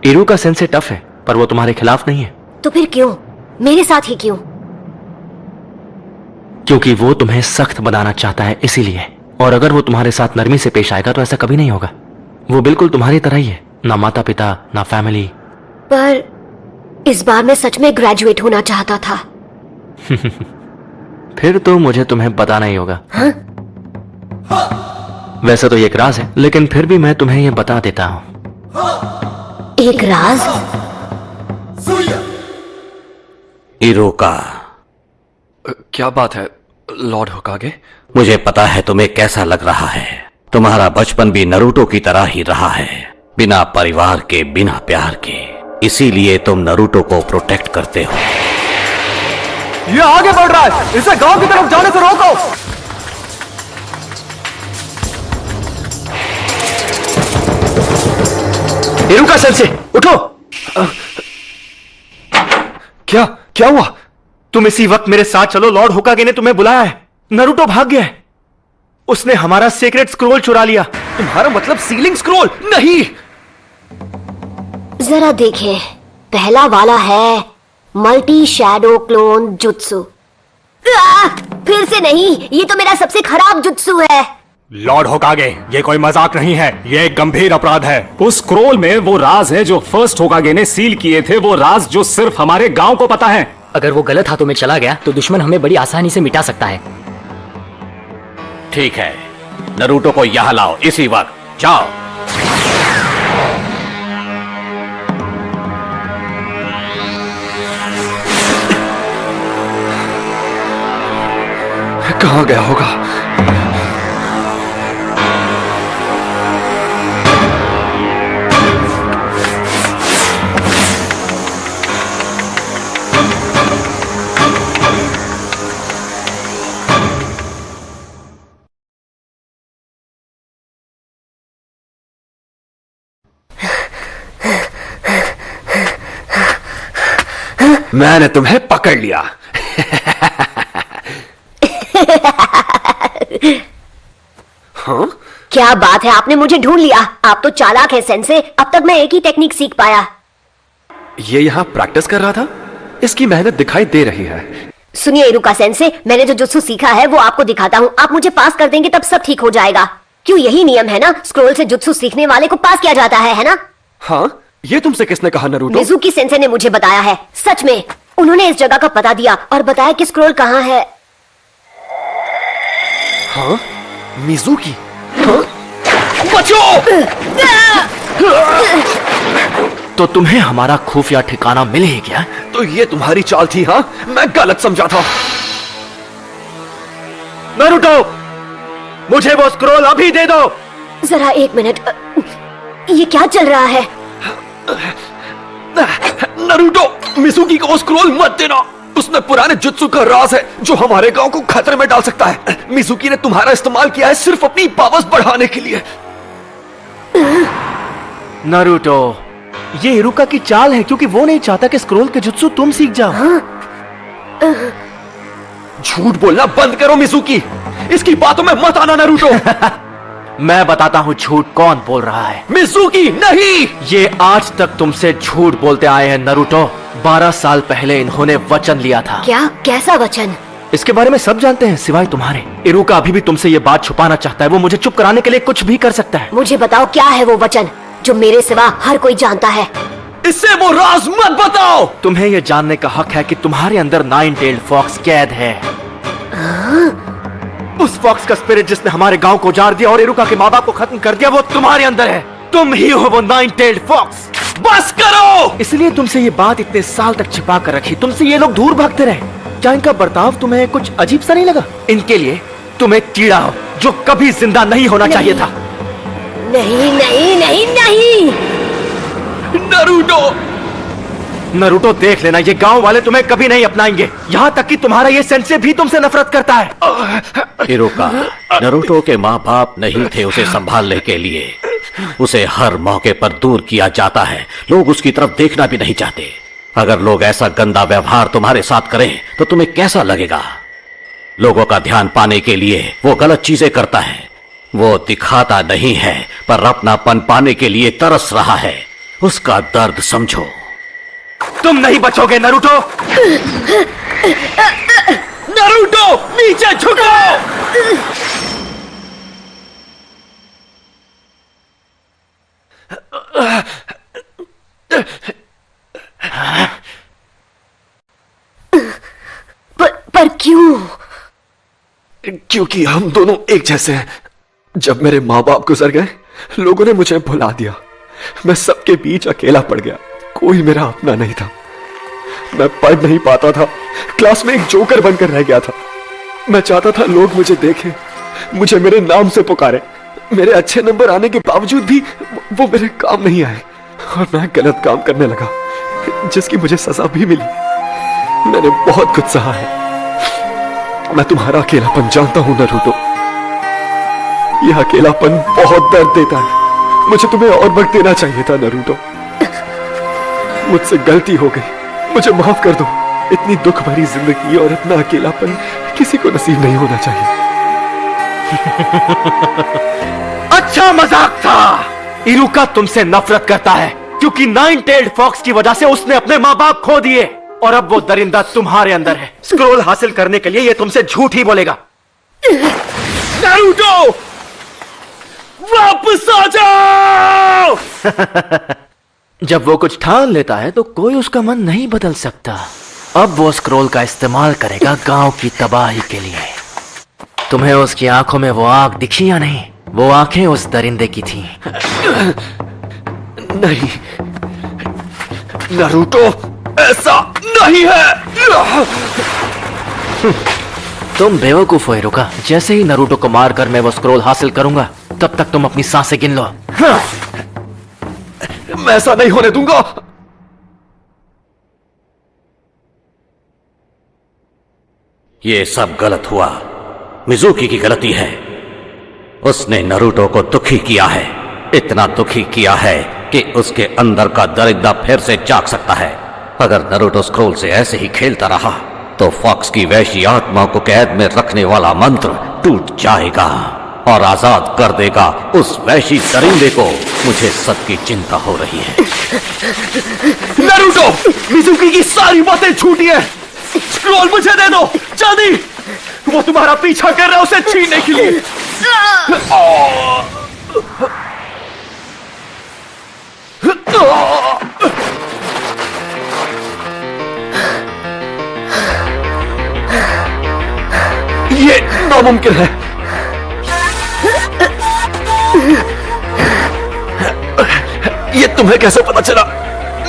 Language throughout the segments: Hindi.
इरू का सेंसे टफ है, पर वो तुम्हारे खिलाफ नहीं है। तो फिर क्यों मेरे साथ ही क्यों? क्योंकि वो तुम्हें सख्त बनाना चाहता है, इसीलिए। और अगर वो तुम्हारे साथ नरमी से पेश आएगा तो ऐसा कभी नहीं होगा। वो बिल्कुल तुम्हारी तरह ही है, ना माता पिता ना फैमिली। पर इस बार मैं सच में ग्रेजुएट होना चाहता था। फिर तो मुझे तुम्हें बताना ही होगा। हाँ? वैसे तो ये एक राज है, लेकिन फिर भी मैं तुम्हें ये बता देता हूं। एक राज? इरोका, क्या बात है लॉर्ड होकागे? मुझे पता है तुम्हें कैसा लग रहा है। तुम्हारा बचपन भी नरूटो की तरह ही रहा है, बिना परिवार के, बिना प्यार के। इसीलिए तुम नरूटो को प्रोटेक्ट करते हो। ये आगे बढ़ रहा है, इसे गांव की तरफ जाने से रोको। इरुका सेंसे, उठो। क्या क्या हुआ? तुम इसी वक्त मेरे साथ चलो, लॉर्ड होकागे ने तुम्हें बुलाया है। नरूटो भाग गया है, उसने हमारा सीक्रेट स्क्रोल चुरा लिया। तुम्हारा मतलब सीलिंग स्क्रोल? नहीं। जरा देखें, पहला वाला है मल्टी शैडो क्लोन जुत्सु। फिर से नहीं, ये तो मेरा सबसे खराब जुत्सु है। लॉर्ड होकागे, ये कोई मजाक नहीं है, ये एक गंभीर अपराध है। उस स्क्रोल में वो राज है जो फर्स्ट होकागे ने सील किए थे, वो राज जो सिर्फ हमारे गांव को पता है। अगर वो गलत हाथों में चला गया तो दुश्मन हमें बड़ी आसानी से मिटा सकता है। ठीक है, नरूटो को यहां लाओ इसी वक्त, जाओ। कहां गया होगा? मैंने तुम्हें पकड़ लिया। हाँ? क्या बात है, आपने मुझे ढूंढ लिया। आप तो चालाक है सेंसे, अब तक मैं एक ही टेक्निक सीख पाया। ये यहाँ प्रैक्टिस कर रहा था, इसकी मेहनत दिखाई दे रही है। सुनिए इरुका सेंसे, मैंने जो जुत्सु सीखा है वो आपको दिखाता हूँ। आप मुझे पास कर देंगे तब सब ठीक हो जाएगा। क्यों, यही नियम है ना, स्क्रोल से जुत्सु सीखने वाले को पास किया जाता है ना? हाँ, ये तुमसे किसने कहा नरूटो? मिजुकी सेंसे ने मुझे बताया है। सच में, उन्होंने इस जगह का पता दिया और बताया कि स्क्रोल कहाँ है। हाँ? मिजुकी? हाँ? बचो! तो तुम्हें हमारा खुफिया ठिकाना मिल ही गया। तो ये तुम्हारी चाल थी? हाँ, मैं गलत समझा था। नरूटो, मुझे वो स्क्रोल अभी दे दो। जरा एक मिनट, ये क्या चल रहा है? नरूटो, मिजुकी को स्क्रोल मत देना। उसमें पुराने जुत्सु का राज है जो हमारे गांव को खतरे में डाल सकता है। मिजुकी ने तुम्हारा इस्तेमाल किया है सिर्फ अपनी पावर्स बढ़ाने के लिए। नरूटो, ये इरुका की चाल है, क्योंकि वो नहीं चाहता कि स्क्रोल के जुत्सु तुम सीख जाओ। झूठ बोलना बंद करो मिजुकी, इसकी बातों में मत आना नरूटो। मैं बताता हूँ झूठ कौन बोल रहा है। मिजुकी नहीं! ये आज तक तुमसे झूठ बोलते आए हैं नरूटो। 12 साल पहले इन्होंने वचन लिया था। क्या? कैसा वचन? इसके बारे में सब जानते हैं सिवाय तुम्हारे। इरुका अभी भी तुमसे ये बात छुपाना चाहता है। वो मुझे चुप कराने के लिए कुछ भी कर सकता है। मुझे बताओ, क्या है वो वचन जो मेरे सिवा हर कोई जानता है? इससे वो राज मत बताओ। तुम्हें ये जानने का हक है कि तुम्हारे अंदर 9-tailed फॉक्स कैद है। उस फॉक्स का स्पिरिट जिसने हमारे गांव को उजाड़ दिया और इरुका के माँ बाप को खत्म कर दिया, वो तुम्हारे अंदर है। तुम ही हो वो 9-tailed फॉक्स। बस करो! इसलिए तुमसे ये बात इतने साल तक छिपा कर रखी। तुमसे ये लोग दूर भागते रहे। क्या इनका बर्ताव तुम्हें कुछ अजीब सा नहीं लगा? इनके लिए तुम एक कीड़ा हो जो कभी जिंदा नहीं होना चाहिए था। नहीं नहीं नहीं नहीं। नरूटो! नरूटो, देख लेना, ये गांव वाले तुम्हें कभी नहीं अपनाएंगे। यहाँ तक कि तुम्हारा ये सेंसे भी तुमसे नफरत करता है। इरोका, नरूटो के माँ बाप नहीं थे उसे संभालने के लिए। उसे हर मौके पर दूर किया जाता है। लोग उसकी तरफ देखना भी नहीं चाहते। अगर लोग ऐसा गंदा व्यवहार तुम्हारे साथ करें तो तुम्हें कैसा लगेगा? लोगों का ध्यान पाने के लिए वो गलत चीजें करता है। वो दिखाता नहीं है, पर अपनापन पाने के लिए तरस रहा है। उसका दर्द समझो। तुम नहीं बचोगे नरूटो। नरूटो नीचे झुको। पर क्यों? क्योंकि हम दोनों एक जैसे हैं। जब मेरे माँ बाप गुजर गए, लोगों ने मुझे भुला दिया। मैं सबके बीच अकेला पड़ गया, कोई मेरा अपना नहीं था। मैं पढ़ नहीं पाता था, क्लास में एक जोकर बनकर रह गया था। मैं चाहता था लोग मुझे देखें, मुझे मेरे नाम से पुकारे। मेरे अच्छे नंबर आने के बावजूद भी वो मेरे काम नहीं आए और मैं गलत काम करने लगा, जिसकी मुझे सजा भी मिली। मैंने बहुत कुछ सहा है। मैं तुम्हारा अकेलापन जानता हूं नरूटो। यह अकेलापन बहुत दर्द देता है। मुझे तुम्हें और वक्त देना चाहिए था नरूटो। मुझसे गलती हो गई, मुझे माफ कर दो। इतनी दुख भरी जिंदगी और इतना अकेलापन किसी को नसीब नहीं होना चाहिए। अच्छा मजाक था। इरुका तुमसे नफरत करता है क्योंकि नाइन टेल्ड फॉक्स की वजह से उसने अपने माँ बाप खो दिए और अब वो दरिंदा तुम्हारे अंदर है। स्क्रोल हासिल करने के लिए ये तुमसे झूठ ही बोलेगा। नारुतो वापस आ जाओ। जब वो कुछ ठान लेता है तो कोई उसका मन नहीं बदल सकता। अब वो स्क्रोल का इस्तेमाल करेगा गांव की तबाही के लिए। तुम्हें उसकी आंखों में वो आग दिखी या नहीं? वो आंखें उस दरिंदे की थीं। नहीं नारुतो, ऐसा नहीं है। तुम बेवकूफ हो इरुका। जैसे ही नरूटो को मारकर मैं वो स्क्रोल हासिल करूंगा, तब तक तुम अपनी सांसें गिन लो। मैं ऐसा नहीं होने दूंगा। ये सब गलत हुआ। मिजुकी की गलती है। उसने नरूटो को दुखी किया है, इतना दुखी किया है कि उसके अंदर का दरिद्र फिर से जाग सकता है। अगर नरूटो स्क्रोल से ऐसे ही खेलता रहा तो फॉक्स की वैशी आत्मा को कैद में रखने वाला मंत्र टूट जाएगा और आजाद कर देगा उस वैशी दरिंदे को। मुझे सबकी चिंता हो रही है। नारुतो, मिजुकी की सारी बातें झूठी है। स्क्रोल मुझे दे दो जल्दी। वो तुम्हारा पीछा कर रहा है उसे छीनने के लिए। ये नामुमकिन है। ये तुम्हें कैसे पता चला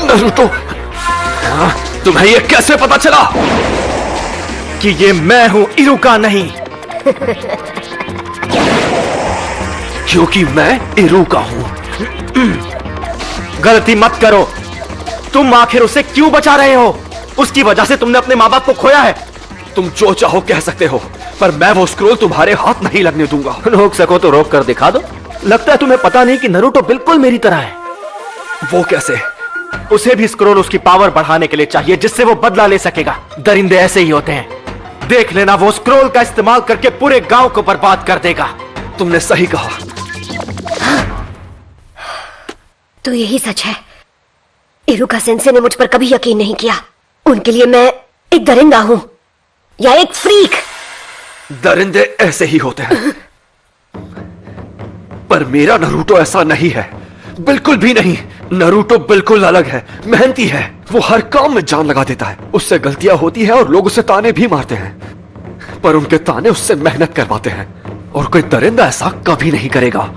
नारुतो? तुम्हें ये कैसे पता चला कि ये मैं हूं, इरुका नहीं। क्योंकि मैं इरुका हूं। गलती मत करो। तुम आखिर उसे क्यों बचा रहे हो? उसकी वजह से तुमने अपने माँ बाप को खोया है। तुम जो चाहो कह सकते हो, पर मैं वो स्क्रोल तुम्हारे हाथ नहीं लगने दूंगा। रोक सको तो रोक कर दिखा दो। लगता है तुम्हें पता नहीं कि नरूटो बिल्कुल मेरी तरह है। वो कैसे? उसे भी स्क्रोल उसकी पावर बढ़ाने के लिए चाहिए, जिससे वो बदला ले सकेगा। दरिंदे ऐसे ही होते हैं। देख लेना, वो स्क्रोल का इस्तेमाल करके पूरे गांव को बर्बाद कर देगा। तुमने सही कहा। तो यही सच है। इरुका सेंसे ने मुझ पर कभी यकीन नहीं किया। उनके लिए मैं एक दरिंदा हूं या एक फ्रीक। दरिंदे ऐसे ही होते हैं, पर मेरा नरूटो ऐसा नहीं है, बिल्कुल भी नहीं। नरूटो बिल्कुल अलग है, मेहनती है। वो हर काम में जान लगा देता है। उससे गलतियां होती है और लोग उसे ताने भी मारते हैं, पर उनके ताने उससे मेहनत करवाते हैं। और कोई दरिंदा ऐसा कभी नहीं करेगा।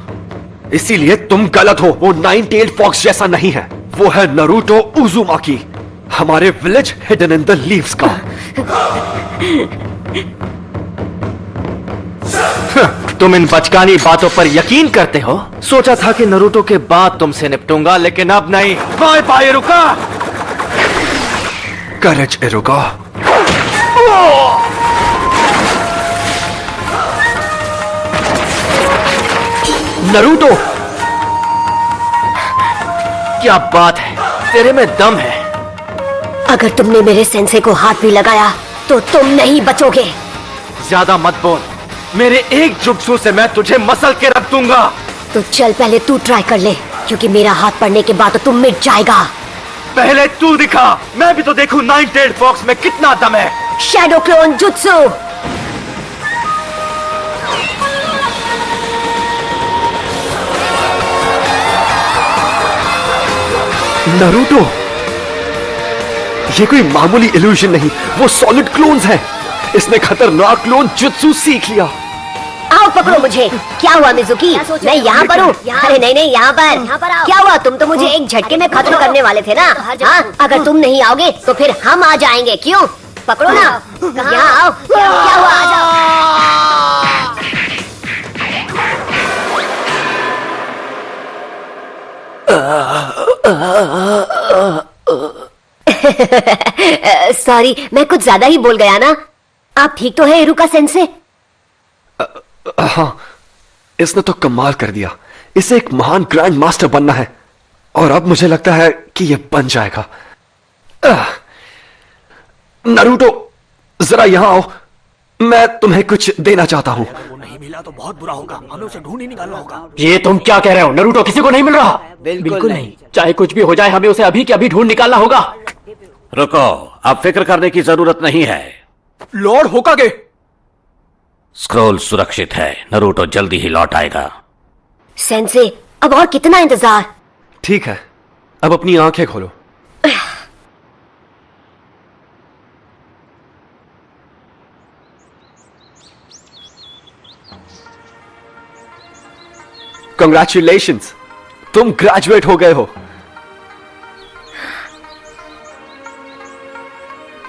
इसीलिए तुम गलत हो। वो नाइन टेल्ड फॉक्स जैसा नहीं है। वो है नरूटो उजुमाकी, हमारे village hidden in the leaves का। तुम इन बचकानी बातों पर यकीन करते हो? सोचा था कि नरूटो के बाद तुमसे निपटूंगा, लेकिन अब नहीं। Bye bye Iruka. Courage Iruka. Naruto, क्या बात है, तेरे में दम है। अगर तुमने मेरे सेंसे को हाथ भी लगाया तो तुम नहीं बचोगे। ज्यादा मत बोल। मेरे एक जुत्सु से मैं तुझे मसल के रख दूंगा। तो चल पहले तू ट्राई कर ले। क्योंकि मेरा हाथ पड़ने के बाद तो तुम मिट जाएगा। पहले तू दिखा, मैं भी तो देखूं नाइन टेल्ड फॉक्स में कितना दम है। Shadow clone jutsu. नारुतो, ये कोई मामूली इल्यूजन नहीं, वो सॉलिड क्लोन्स हैं। इसने खतरनाक क्लोन जुत्सु सीख लिया। आओ पकड़ो मुझे। क्या हुआ मिजुकी? मैं यहाँ पर हूँ। अरे नहीं नहीं, यहाँ पर क्या हुआ? तुम तो मुझे एक झटके में खत्म करने वाले थे ना। हाँ, अगर तुम नहीं आओगे तो फिर हम आ जाएंगे। क्यों? पकड़ो ना, यहाँ आओ। क्या हुआ? आ जाओ। सॉरी, मैं कुछ ज्यादा ही बोल गया ना। आप ठीक तो है इरुका सेंसे? हाँ, इसने तो कमाल कर दिया। इसे एक महान ग्रैंड मास्टर बनना है और अब मुझे लगता है कि यह बन जाएगा। नारुतो, जरा यहां आओ, मैं तुम्हें कुछ देना चाहता हूं। नहीं मिला तो बहुत बुरा होगा, हमें उसे ढूंढ ही निकालना होगा। ये तुम क्या कह रहे हो? नारुतो किसी को नहीं मिल रहा। बिल्कुल नहीं। चाहे कुछ भी हो जाए, हमें उसे अभी के अभी ढूंढ निकालना होगा। रुको, अब फिक्र करने की जरूरत नहीं है। लॉर्ड होकागे, स्क्रोल सुरक्षित है, नारुतो जल्दी ही लौट आएगा। सेंसे, अब और कितना इंतजार? ठीक है, अब अपनी आंखें खोलो। कंग्रेचुलेशंस, तुम ग्रेजुएट हो गए हो।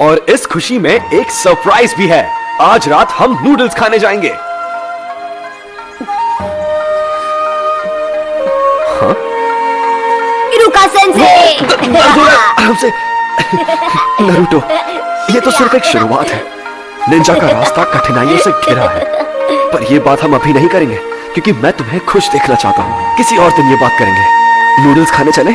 और इस खुशी में एक सरप्राइज भी है। आज रात हम नूडल्स खाने जाएंगे। इरुका सेंसे। हमसे नारुतो, ये तो सिर्फ एक शुरुआत है। निंजा का रास्ता कठिनाइयों से घिरा है, पर यह बात हम अभी नहीं करेंगे क्योंकि मैं तुम्हें खुश देखना चाहता हूं। किसी और दिन ये बात करेंगे। नूडल्स खाने चले?